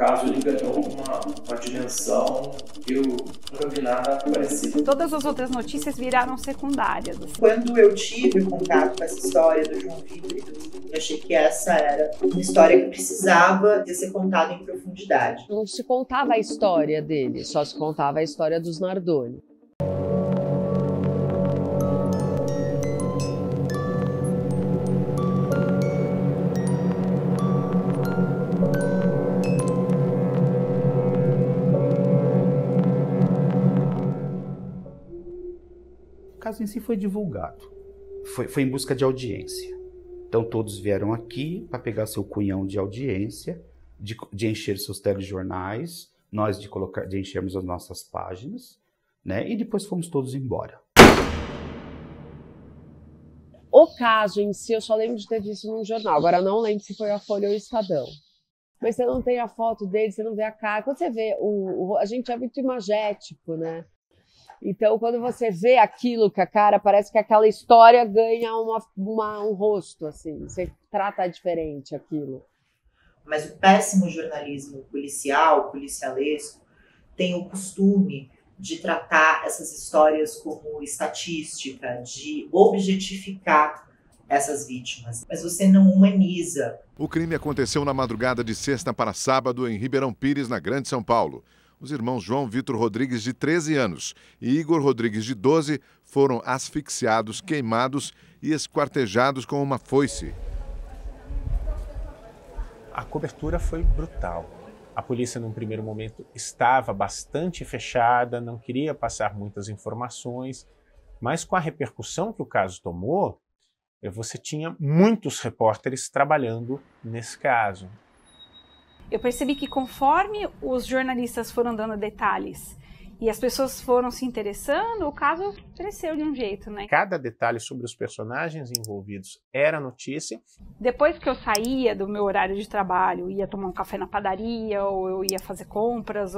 caso ele ganhou uma dimensão que eu nunca vi nada parecido. Todas as outras notícias viraram secundárias. Assim. Quando eu tive contato com essa história do João Vitor, eu achei que essa era uma história que precisava de ser contada em profundidade. Não se contava a história dele, só se contava a história dos Nardoni. O caso em si foi divulgado, foi em busca de audiência. Então todos vieram aqui para pegar seu cunhão de audiência, de encher seus telejornais, nós de enchermos as nossas páginas, né? E depois fomos todos embora. O caso em si eu só lembro de ter visto num jornal, agora não lembro se foi a Folha ou o Estadão. Mas você não tem a foto dele, você não vê a cara. Quando você vê, a gente é muito imagético, né? Então, quando você vê aquilo que a cara, parece que aquela história ganha um rosto, assim. Você trata diferente aquilo. Mas o péssimo jornalismo policial, policialesco, tem o costume de tratar essas histórias como estatística, de objetificar essas vítimas. Mas você não humaniza. O crime aconteceu na madrugada de sexta para sábado em Ribeirão Pires, na Grande São Paulo. Os irmãos João Vitor Rodrigues, de 13 anos, e Igor Rodrigues, de 12, foram asfixiados, queimados e esquartejados com uma foice. A cobertura foi brutal. A polícia, num primeiro momento, estava bastante fechada, não queria passar muitas informações, mas com a repercussão que o caso tomou, você tinha muitos repórteres trabalhando nesse caso. Eu percebi que conforme os jornalistas foram dando detalhes e as pessoas foram se interessando, o caso cresceu de um jeito, né? Cada detalhe sobre os personagens envolvidos era notícia. Depois que eu saía do meu horário de trabalho, ia tomar um café na padaria, ou eu ia fazer compras,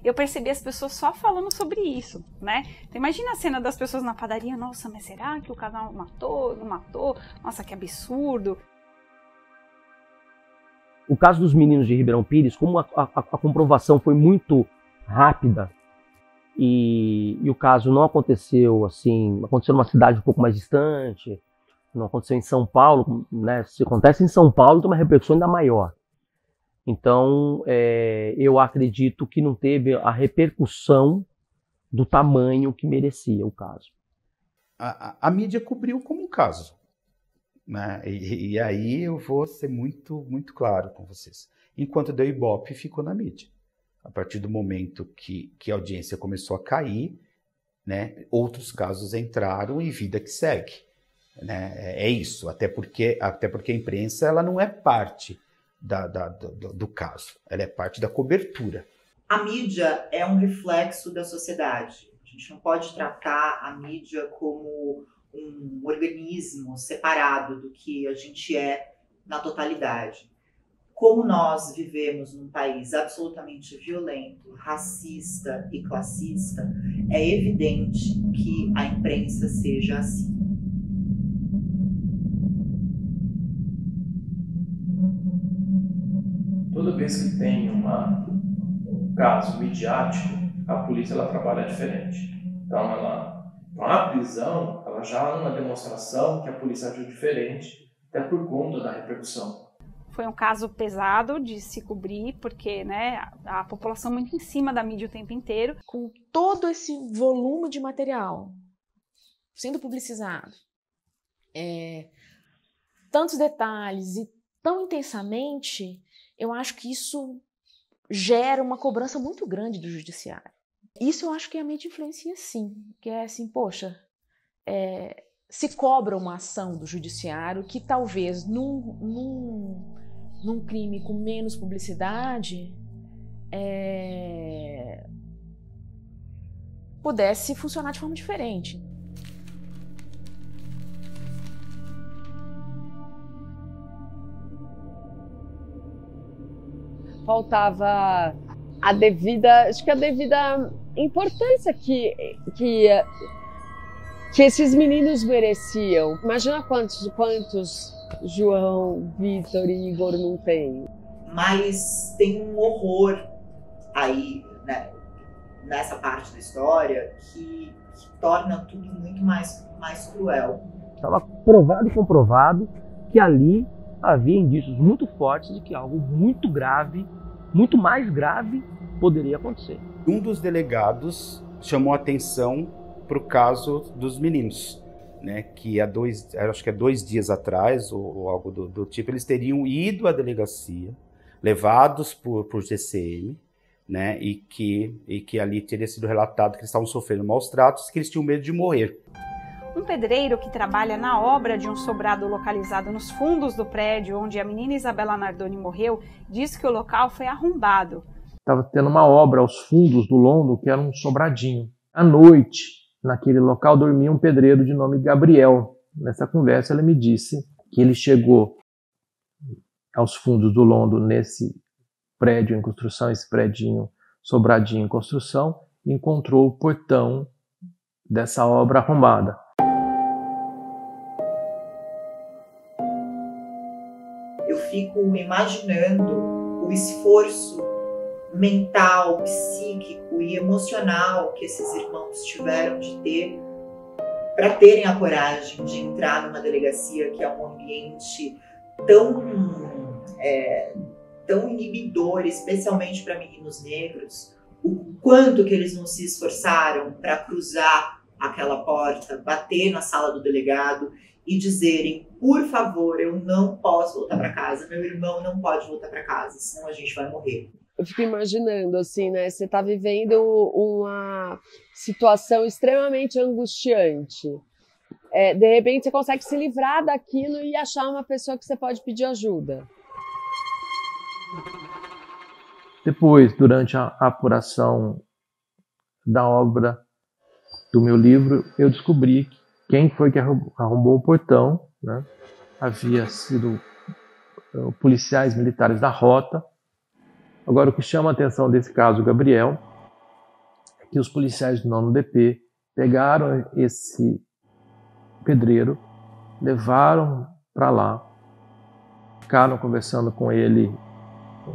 eu percebi as pessoas só falando sobre isso, né? Então, imagina a cena das pessoas na padaria, nossa, mas será que o casal matou, não matou? Nossa, que absurdo. O caso dos meninos de Ribeirão Pires, como a comprovação foi muito rápida e o caso não aconteceu assim, aconteceu numa cidade um pouco mais distante, não aconteceu em São Paulo, né? Se acontece em São Paulo, tem uma repercussão ainda maior. Então, eu acredito que não teve a repercussão do tamanho que merecia o caso. A mídia cobriu como um caso. Né? E aí eu vou ser muito claro com vocês. Enquanto deu Ibope, ficou na mídia. A partir do momento que a audiência começou a cair, né, outros casos entraram e vida que segue. Né? É isso, até porque a imprensa ela não é parte do caso, ela é parte da cobertura. A mídia é um reflexo da sociedade. A gente não pode tratar a mídia como um organismo separado do que a gente é na totalidade. Como nós vivemos num país absolutamente violento, racista e classista, é evidente que a imprensa seja assim. Toda vez que tem um caso midiático, a polícia ela trabalha diferente. Então, a prisão, ela já é uma demonstração que a polícia agiu diferente, até por conta da repercussão. Foi um caso pesado de se cobrir, porque, né, a população muito em cima da mídia o tempo inteiro. Com todo esse volume de material sendo publicizado, tantos detalhes e tão intensamente, eu acho que isso gera uma cobrança muito grande do judiciário. Isso eu acho que a mídia influencia sim, que é assim, poxa, se cobra uma ação do judiciário que talvez num crime com menos publicidade pudesse funcionar de forma diferente. Faltava a devida importância que esses meninos mereciam. Imagina quantos João, Vitor e Igor não tem. mas tem um horror aí, né, nessa parte da história que torna tudo muito mais cruel. Estava provado e comprovado que ali havia indícios muito fortes de que algo muito grave, muito mais grave, poderia acontecer. Um dos delegados chamou atenção para o caso dos meninos, né? Que acho que há 2 dias atrás, ou algo do tipo, eles teriam ido à delegacia, levados por GCM, né? E que ali teria sido relatado que eles estavam sofrendo maus tratos, que eles tinham medo de morrer. Um pedreiro que trabalha na obra de um sobrado localizado nos fundos do prédio onde a menina Isabela Nardoni morreu, diz que o local foi arrombado. Estava tendo uma obra aos fundos do Londo, que era um sobradinho. À noite, naquele local, dormia um pedreiro de nome Gabriel. Nessa conversa, ele me disse que ele chegou aos fundos do Londo, nesse prédio em construção, esse predinho sobradinho em construção, e encontrou o portão dessa obra arrombada. Eu fico imaginando o esforço mental, psíquico e emocional que esses irmãos tiveram de ter para terem a coragem de entrar numa delegacia que é um ambiente tão inibidor, especialmente para meninos negros. O quanto que eles não se esforçaram para cruzar aquela porta, bater na sala do delegado e dizerem: por favor, eu não posso voltar para casa, meu irmão não pode voltar para casa, senão a gente vai morrer. Eu fico imaginando, assim, né? Você está vivendo uma situação extremamente angustiante. De repente, você consegue se livrar daquilo e achar uma pessoa que você pode pedir ajuda. Depois, durante a apuração da obra do meu livro, eu descobri quem foi que arrombou o portão, né? Havia sido policiais militares da rota. Agora, o que chama a atenção desse caso, Gabriel, é que os policiais do 9º DP pegaram esse pedreiro, levaram para lá, ficaram conversando com ele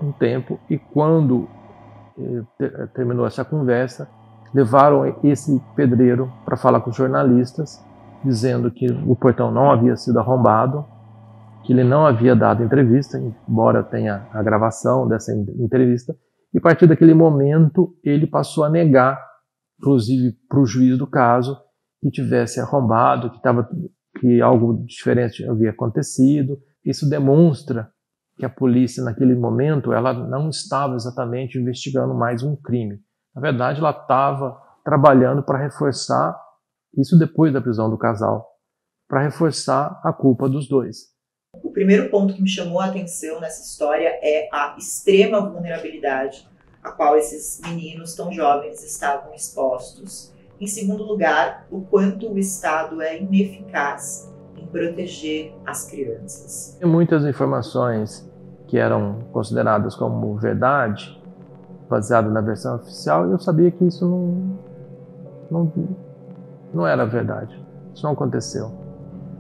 um tempo, e quando terminou essa conversa, levaram esse pedreiro para falar com os jornalistas, dizendo que o portão não havia sido arrombado, que ele não havia dado entrevista, embora tenha a gravação dessa entrevista, e a partir daquele momento ele passou a negar, inclusive para o juiz do caso, que tivesse arrombado, que algo diferente havia acontecido. Isso demonstra que a polícia, naquele momento, ela não estava exatamente investigando mais um crime. Na verdade, ela estava trabalhando para reforçar, isso depois da prisão do casal, para reforçar a culpa dos dois. O primeiro ponto que me chamou a atenção nessa história é a extrema vulnerabilidade a qual esses meninos tão jovens estavam expostos. Em segundo lugar, o quanto o Estado é ineficaz em proteger as crianças. Tem muitas informações que eram consideradas como verdade, baseadas na versão oficial, e eu sabia que isso não era verdade. Isso não aconteceu.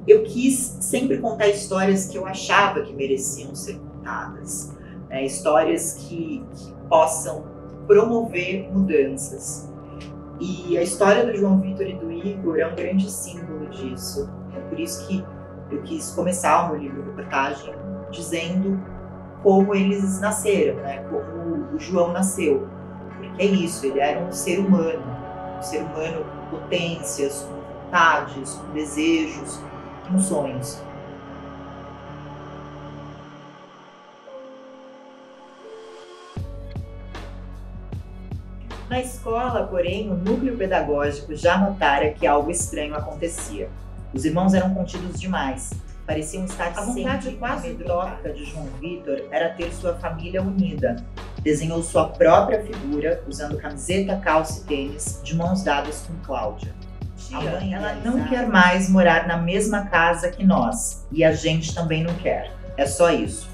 Eu quis sempre contar histórias que eu achava que mereciam ser contadas, né? Histórias que possam promover mudanças. E a história do João Vitor e do Igor é um grande símbolo disso. É por isso que eu quis começar o meu livro-reportagem dizendo como eles nasceram, né? Como o João nasceu. Porque é isso, ele era um ser humano com potências, com vontades, com desejos, com sonhos. Na escola, porém, o núcleo pedagógico já notara que algo estranho acontecia. Os irmãos eram contidos demais, pareciam estar sempre. A vontade quase utópica de João Vitor era ter sua família unida. Desenhou sua própria figura, usando camiseta, calça e tênis, de mãos dadas com Cláudia. A mãe, ela não quer mais morar na mesma casa que nós, e a gente também não quer. É só isso.